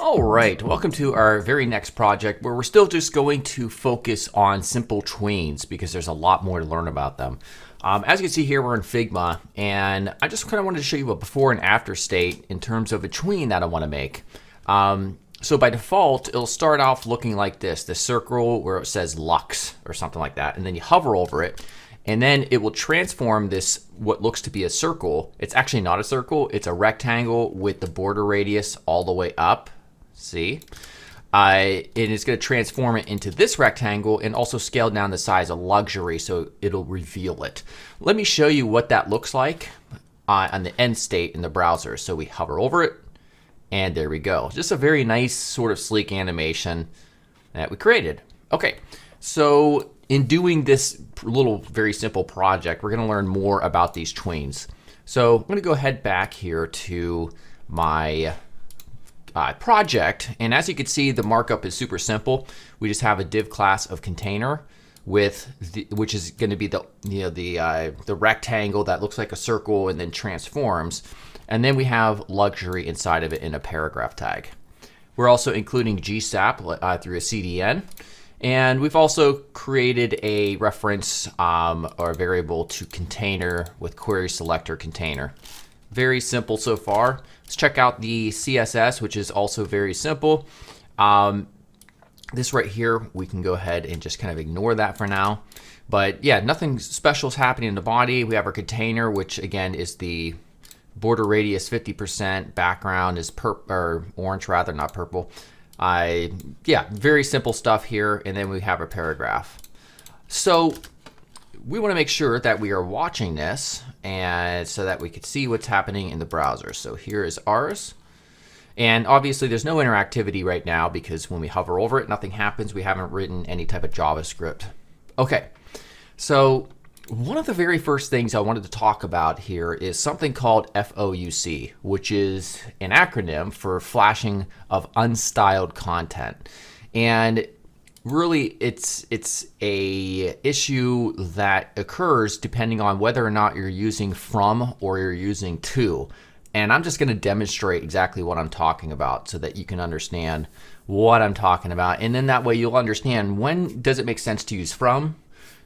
All right, welcome to our very next project where we're still just going to focus on simple tweens because there's a lot more to learn about them. As you can see here, we're in Figma, and I just kind of wanted to show you a before and after state in terms of a tween that I want to make. So by default, it'll start off looking like this circle where it says Lux or something like that, and then you hover over it, and then it will transform this, what looks to be a circle. It's actually not a circle, it's a rectangle with the border radius all the way up. See? And it's going to transform it into this rectangle and also scale down the size of luxury so it'll reveal it. Let me show you what that looks like on the end state in the browser. So we hover over it, and there we go. Just a very nice sort of sleek animation that we created. Okay, so in doing this little very simple project, we're going to learn more about these tweens. So I'm going to go ahead back here to my project, and as you can see, the markup is super simple. We just have a div class of container with which is going to be the rectangle that looks like a circle and then transforms, and then we have luxury inside of it in a paragraph tag. We're also including GSAP through a CDN, and we've also created a reference or a variable to container with query selector container. Very simple so far. Let's check out the CSS, which is also very simple. This right here, we can go ahead and just kind of ignore that for now. But yeah, nothing special is happening in the body. We have our container, which again is the border radius 50%, background is orange rather, not purple. Yeah, very simple stuff here. And then we have our paragraph. So we want to make sure that we are watching this and so that we could see what's happening in the browser. So here is ours. And obviously there's no interactivity right now because when we hover over it, nothing happens. We haven't written any type of JavaScript. Okay, so one of the very first things I wanted to talk about here is something called FOUC, which is an acronym for flashing of unstyled content. And really, it's a issue that occurs depending on whether or not you're using from or you're using to. And I'm just going to demonstrate exactly what I'm talking about so that you can understand what I'm talking about. And then that way you'll understand when does it make sense to use from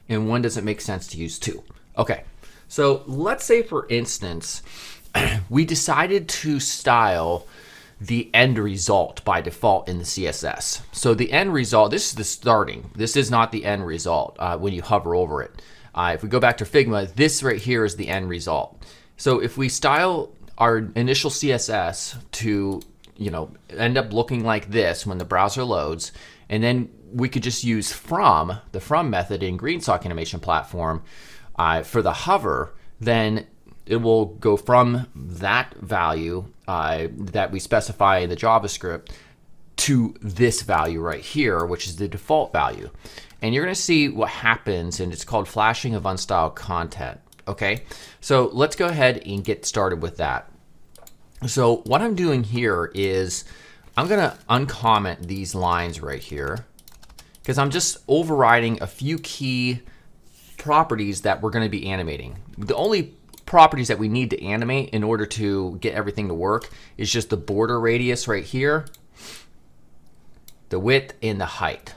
and when does it make sense to use to. Okay, so let's say for instance, we decided to style the end result by default in the CSS. So the end result, this is the starting. This is not the end result when you hover over it. If we go back to Figma, this right here is the end result. So if we style our initial CSS to, end up looking like this when the browser loads, and then we could just use from, the from method in GreenSock Animation Platform for the hover, then it will go from that value that we specify in the JavaScript to this value right here, which is the default value. And you're going to see what happens, and it's called flashing of unstyled content. Okay, so let's go ahead and get started with that. So what I'm doing here is I'm going to uncomment these lines right here because I'm just overriding a few key properties that we're going to be animating. The only properties that we need to animate in order to get everything to work is just the border radius right here, the width, and the height.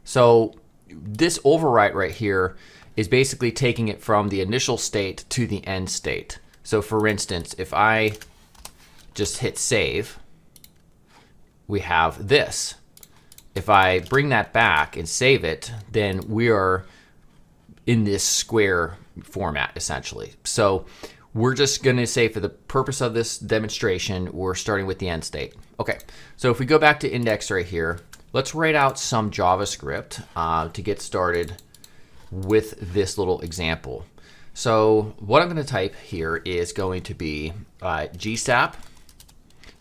So this overwrite right here is basically taking it from the initial state to the end state. So for instance, if I just hit save, we have this. If I bring that back and save it, then we are in this square format essentially. So we're just going to say for the purpose of this demonstration, we're starting with the end state. Okay, so if we go back to index right here, let's write out some JavaScript to get started with this little example. So what I'm going to type here is going to be GSAP,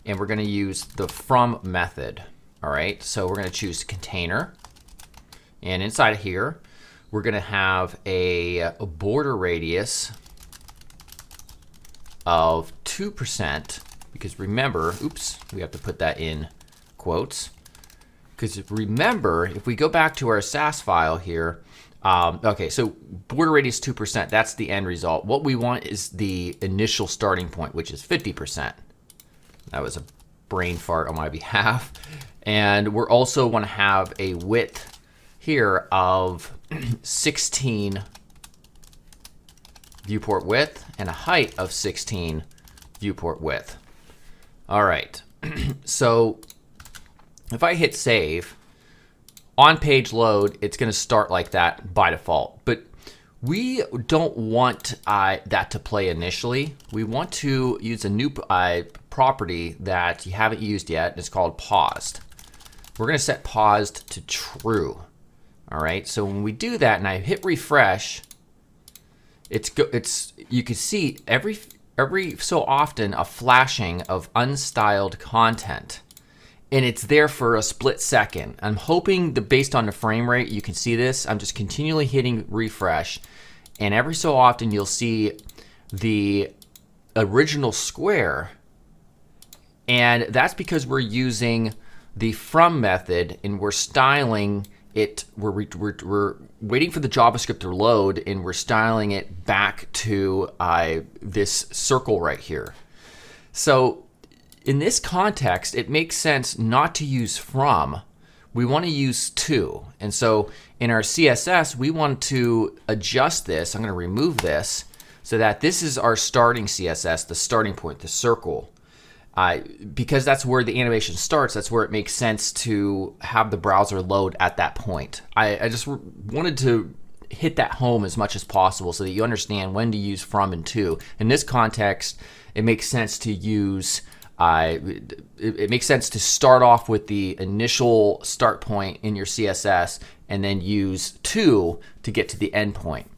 and we're going to use the from method. All right, so we're going to choose container, and inside here, we're going to have a border radius of 2%, because remember, oops, we have to put that in quotes. Because remember, if we go back to our SAS file here, okay, so border radius 2%, that's the end result. What we want is the initial starting point, which is 50%. That was a brain fart on my behalf. And we're also want to have a width here of 16 viewport width and a height of 16 viewport width. All right, so if I hit save, on page load, it's going to start like that by default. But we don't want that to play initially. We want to use a new property that you haven't used yet. It's called paused. We're going to set paused to true. All right, so when we do that and I hit refresh, you can see every so often a flashing of unstyled content. And it's there for a split second. I'm hoping that based on the frame rate, you can see this. I'm just continually hitting refresh. And every so often, you'll see the original square. And that's because we're using the from method and we're styling it. We're waiting for the JavaScript to load and we're styling it back to this circle right here. So in this context, it makes sense not to use from. We want to use to. And so in our CSS, we want to adjust this. I'm going to remove this so that this is our starting CSS, the starting point, the circle. Because that's where the animation starts. That's where it makes sense to have the browser load at that point. I just wanted to hit that home as much as possible so that you understand when to use from and to. In this context, it makes sense to use it makes sense to start off with the initial start point in your CSS and then use to get to the end point.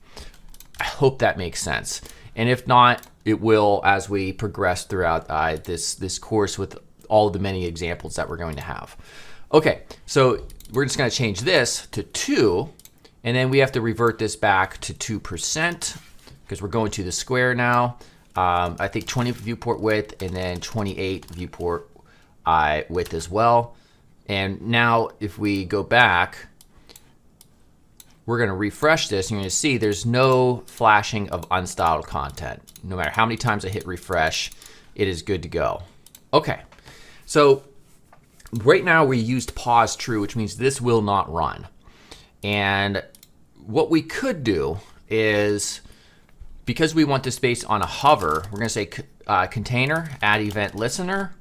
I hope that makes sense. And if not, it will as we progress throughout this course with all of the many examples that we're going to have. Okay, so we're just going to change this to 2, and then we have to revert this back to 2% because we're going to the square now. I think 20 viewport width and then 28 viewport width as well. And now if we go back, we're going to refresh this and you're going to see there's no flashing of unstyled content. No matter how many times I hit refresh, it is good to go. Okay, so right now we used pause true, which means this will not run. And what we could do is, because we want this based on a hover, we're going to say container, add event listener.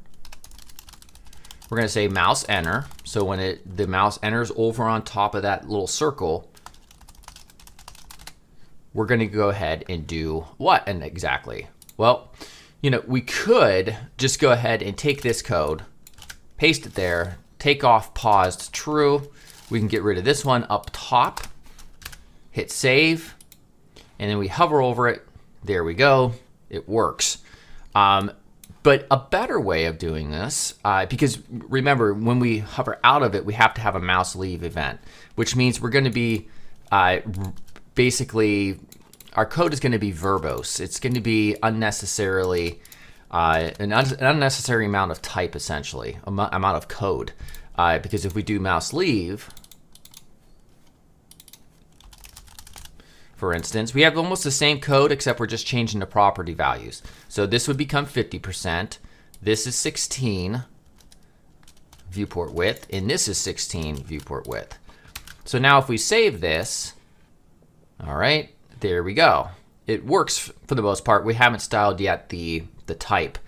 We're going to say mouse enter. So when the mouse enters over on top of that little circle, we're going to go ahead and do what exactly? Well, we could just go ahead and take this code, paste it there, take off paused true. We can get rid of this one up top, hit save, and then we hover over it. There we go. It works. But a better way of doing this, because remember, when we hover out of it, we have to have a mouse leave event, which means we're going to be basically, our code is going to be verbose. It's going to be unnecessarily, an unnecessary amount of type, essentially, amount of code. Because if we do mouse leave, for instance, we have almost the same code except we're just changing the property values. So this would become 50%. This is 16 viewport width, and this is 16 viewport width. So now if we save this, all right, there we go. It works for the most part. We haven't styled yet the type.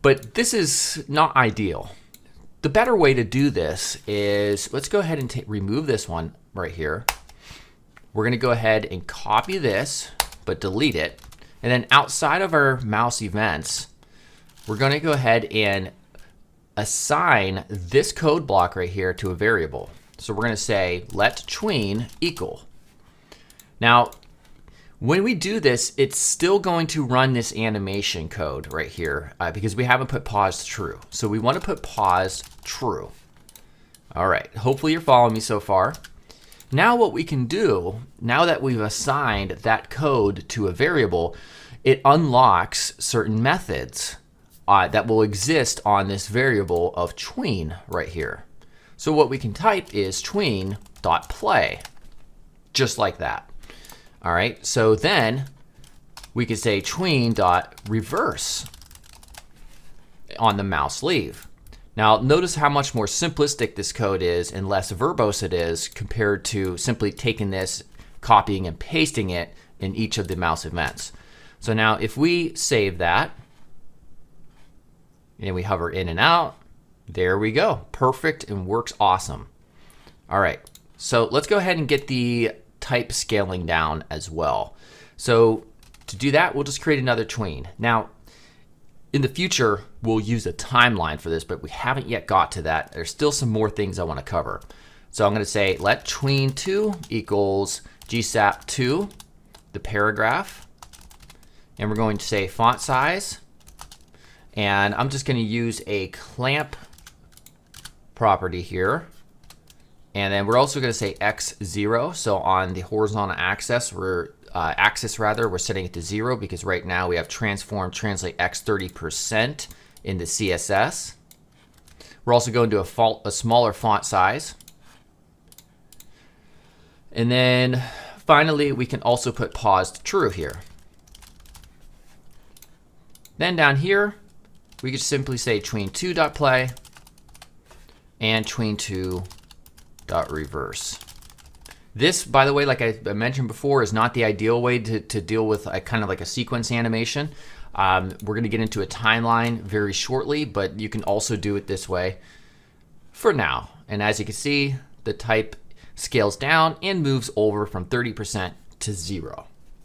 But this is not ideal. The better way to do this is, let's go ahead and remove this one right here. We're going to go ahead and copy this, but delete it. And then outside of our mouse events, we're going to go ahead and assign this code block right here to a variable. So we're going to say let tween equal. Now, when we do this, it's still going to run this animation code right here because we haven't put pause true. So we want to put pause true. All right, hopefully you're following me so far. Now what we can do, now that we've assigned that code to a variable, it unlocks certain methods that will exist on this variable of tween right here. So what we can type is tween.play, just like that. All right, so then we could say tween.reverse. on the mouse sleeve. Now notice how much more simplistic this code is and less verbose it is compared to simply taking this, copying and pasting it in each of the mouse events. So now if we save that and we hover in and out, there we go. Perfect and works awesome. All right, so let's go ahead and get the type scaling down as well. So to do that, we'll just create another tween. Now, in the future, we'll use a timeline for this, but we haven't yet got to that. There's still some more things I want to cover. So I'm going to say let tween2 equals GSAP2, the paragraph. And we're going to say font size. And I'm just going to use a clamp property here. And then we're also going to say x0. So on the horizontal axis, we're setting it to 0 because right now we have transform translate x 30% in the CSS. We're also going to a smaller font size. And then finally, we can also put paused true here. Then down here, we could simply say tween2.play and tween2.reverse. This, by the way, like I mentioned before, is not the ideal way to deal with a kind of like a sequence animation. We're going to get into a timeline very shortly, but you can also do it this way for now. And as you can see, the type scales down and moves over from 30% to 0.